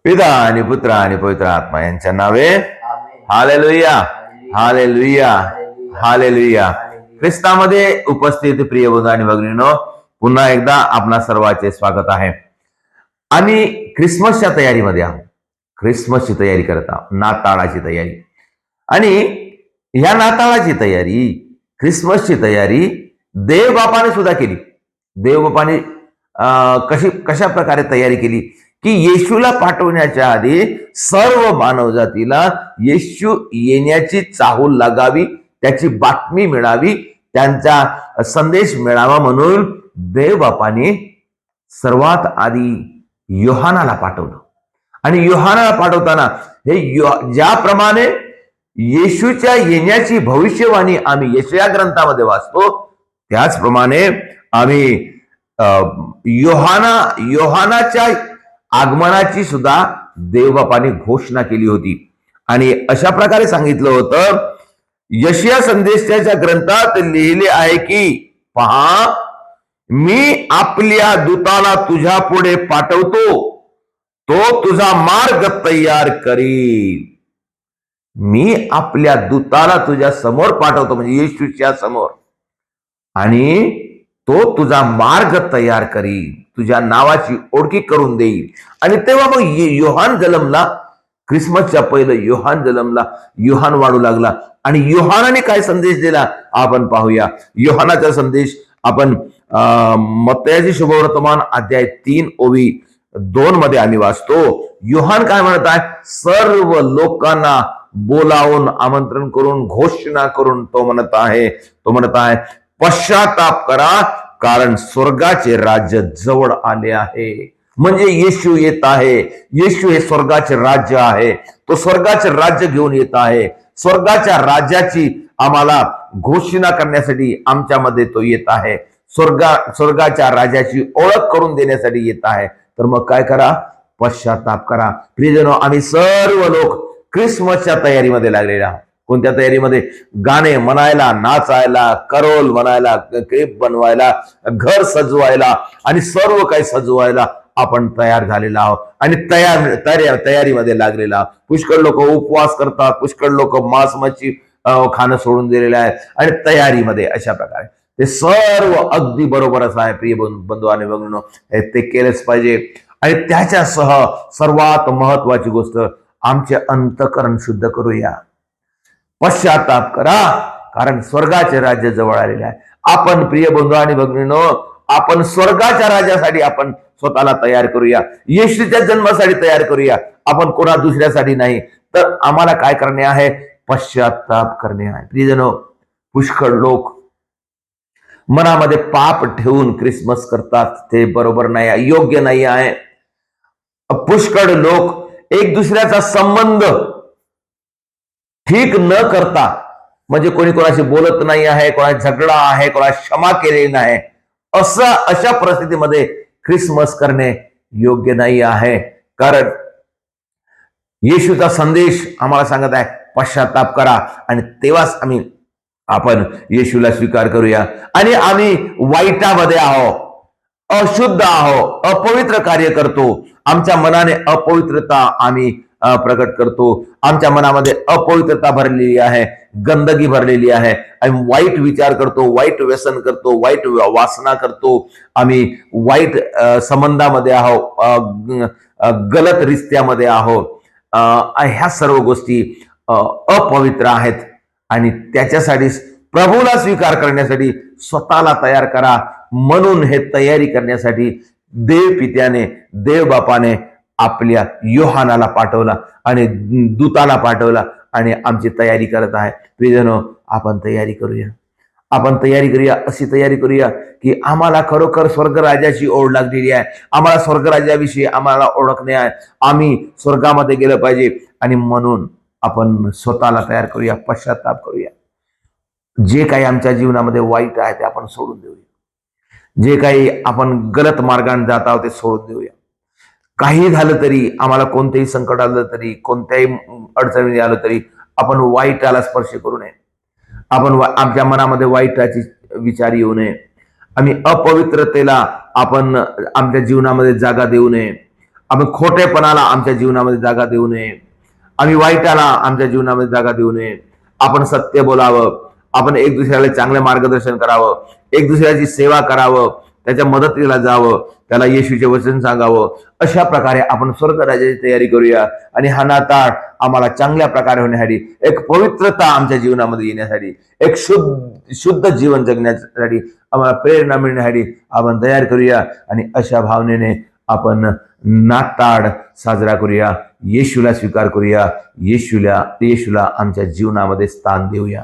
पिता आणि पुत्र आणि पवित्र आत्मा यांच्या नावे. आमेन. हालेलुया, हालेलुया. हालेलुया, हालेलुया. ख्रिस्तामध्ये उपस्थित प्रिय बंधू आणि भगिनींनो, पुन्हा एकदा आपणा सर्वांचे स्वागत आहे. आणि ख्रिसमसच्या तयारीमध्ये आहोत. ख्रिसमसची तयारी करत आहोत, नाताळाची तयारी. आणि ह्या नाताळाची तयारी, ख्रिसमसची तयारी देव बापाने सुद्धा केली. देव बापाने कशा प्रकारे तयारी केली की येशूला पाठवण्याच्या आधी सर्व मानवजातीला येशू येण्याची चाहूल लागावी, त्याची बातमी मिळावी, त्यांचा संदेश मिळावा म्हणून देव बापाने सर्वात आधी योहानाला पाठवलं. आणि योहानाला पाठवताना हे ज्याप्रमाणे येशूच्या येण्याची भविष्यवाणी आम्ही यशया ग्रंथामध्ये वाचतो, त्याचप्रमाणे आम्ही योहानाच्या आगमनाची सुद्धा देवबापाने घोषणा केली होती. आणि अशा प्रकारे सांगितलं होतं, यशया संदेशाच्या ग्रंथात लिहिले आहे की पहा, मी आपल्या दूताला तुझ्या पुढे पाठवतो, तो तुझा मार्ग तयार करील. मी आपल्या दूताला तुझ्या समोर पाठवतो, म्हणजे येशूच्या समोर, आणि तो तुझा मार्ग तयार करील, तुझ्या नावाची ओळखी करून देईल. आणि तेव्हा मग योहान जन्मला. ख्रिसमसच्या पहिलं योहान जन्मला, योहान वाढू लागला. आणि योहानाने काय संदेश दिला आपण पाहूया. योहानाचा संदेश आपण मत्तयाची शुभवर्तमान अध्याय 3 ओवी 2 मध्ये आम्ही वाचतो. योहान काय म्हणत आहे, सर्व लोकांना बोलावून आमंत्रण करून घोषणा करून तो म्हणत आहे पश्चाताप करा, कारण स्वर्गाचे राज्य जवळ आले आहे. म्हणजे येशू येत आहे. येशू हे स्वर्गाचे राज्य आहे. तो स्वर्गाचे राज्य घेऊन येत आहे. स्वर्गाच्या राज्याची आम्हाला घोषणा करण्यासाठी आमच्यामध्ये तो येत आहे. स्वर्गाच्या राज्याची ओळख करून देण्यासाठी येत आहे. तर मग काय करा, पश्चाताप करा. प्रियजनो, आम्ही सर्व लोक ख्रिसमसच्या तयारीमध्ये लागलेले आहोत. कोणत्या तयारीमध्ये? गाणे म्हणायला, नाचायला, करोल म्हणायला, केक बनवायला, घर सजवायला आणि सर्व काही सजवायला आपण तयार झालेला आहोत. आणि तयारीमध्ये लागलेला आहोत. पुष्कळ लोक उपवास करतात, पुष्कळ लोक मांस मच्छी खाणं सोडून दिलेले आहे आणि तयारीमध्ये. अशा प्रकारे ते सर्व अगदी बरोबरच आहे प्रिय बंधू आणि भगिनींनो, ते केलंच पाहिजे. आणि त्याच्यासह सर्वात महत्वाची गोष्ट, आमचे अंतःकरण शुद्ध करूया. पश्चाताप करा, कारण स्वर्गाचे राज्य जवळ आलेले आहे. आपण प्रिय बंधू आणि भगिनींनो, आपण स्वर्गाच्या राज्यासाठी आपण स्वतःला तयार करूया. येशूच्या जन्मासाठी तयार करूया. आपण कोणा दुसऱ्यासाठी नाही. तर आम्हाला काय करणे आहे? पश्चाताप करणे आहे. प्रियजनो, पुष्कळ लोक मनामध्ये पाप ठेवून ख्रिसमस करतात. ते बरोबर नाही, योग्य नाही आहे. पुष्कळ लोक एक दुसऱ्याचा संबंध ठीक न करता, म्हणजे कोणी कोणाशी बोलत नाही आहे, कोणा झगडा आहे, कोणा क्षमा केलेली नाही, अशा परिस्थितीमध्ये ख्रिसमस करणे योग्य नाही आहे. कारण येशूचा संदेश आम्हाला सांगत आहे पश्चाताप करा, आणि तेव्हाच आपण येशूला स्वीकार करूया. आणि आम्ही वाईटामध्ये आहोत, अशुद्ध आहोत, अपवित्र कार्य करतो. आमच्या मनाने अपवित्रता आम्ही प्रकट करतो. आमच्या मनामध्ये अपवित्रता भरलेली आहे, गंदगी भरलेली आहे. आम्ही वाईट विचार करतो, वाईट व्यसन करतो, वाईट वासना करतो. आम्ही वाईट संबंधामध्ये आहोत, गलत रिश्त्यामध्ये आहोत. ह्या सर्व गोष्टी अपवित्र आहेत. आणि त्याच्यासाठी प्रभूला स्वीकार करण्यासाठी स्वतःला तयार करा. म्हणून हे तयारी करण्यासाठी देव पित्याने, देव बापाने आपल्या योहानाला पाठवला आणि दूताला पाठवला आणि आमची तयारी करत आहे. प्रियजनो, आपण तयारी करूया. आपण तयारी करूया, अशी तयारी करूया की आम्हाला खरोखर स्वर्गराज्याची ओढ लागलेली आहे. आम्हाला स्वर्गराज्याविषयी आम्हाला ओळखणे आहे. आम्ही स्वर्गामध्ये गेलं पाहिजे. आणि म्हणून आपण स्वतःला तयार करूया, पश्चाताप करूया. जे काही आमच्या जीवनामध्ये वाईट आहे ते आपण सोडून देऊया. जे काही आपण गलत मार्गाने जात आहोत ते सोडून देऊया. काही झालं तरी, आम्हाला कोणतेही संकट आलं तरी, कोणत्याही अडचणी आलं तरी, आपण वाईटाला स्पर्श करू नये. आपण आमच्या मनामध्ये वाईटाची विचार येऊ नये. आम्ही अपवित्रतेला आपण आमच्या जीवनामध्ये जागा देऊ नये. आम्ही खोटेपणाला आमच्या जीवनामध्ये जागा देऊ नये. आम्ही वाईटाला आमच्या जीवनामध्ये जागा देऊ नये. आपण सत्य बोलावं. आपण एक दुसऱ्याला चांगले मार्गदर्शन करावं. एक दुसऱ्याची सेवा करावं. त्याच्या मदतीला जावं. त्याला येशूचे वचन सांगावं. अशा प्रकारे आपण स्वर्ग राज्याची तयारी करूया. आणि हा नाताळ आम्हाला चांगल्या प्रकारे होण्यासाठी, एक पवित्रता आमच्या जीवनामध्ये येण्यासाठी, एक शुद्ध जीवन जगण्यासाठी, आम्हाला प्रेरणा मिळण्यासाठी आपण तयार करूया. आणि अशा भावनेने आपण नाताळ साजरा करूया. येशूला स्वीकार करूया. येशूला आमच्या जीवनामध्ये स्थान देऊया.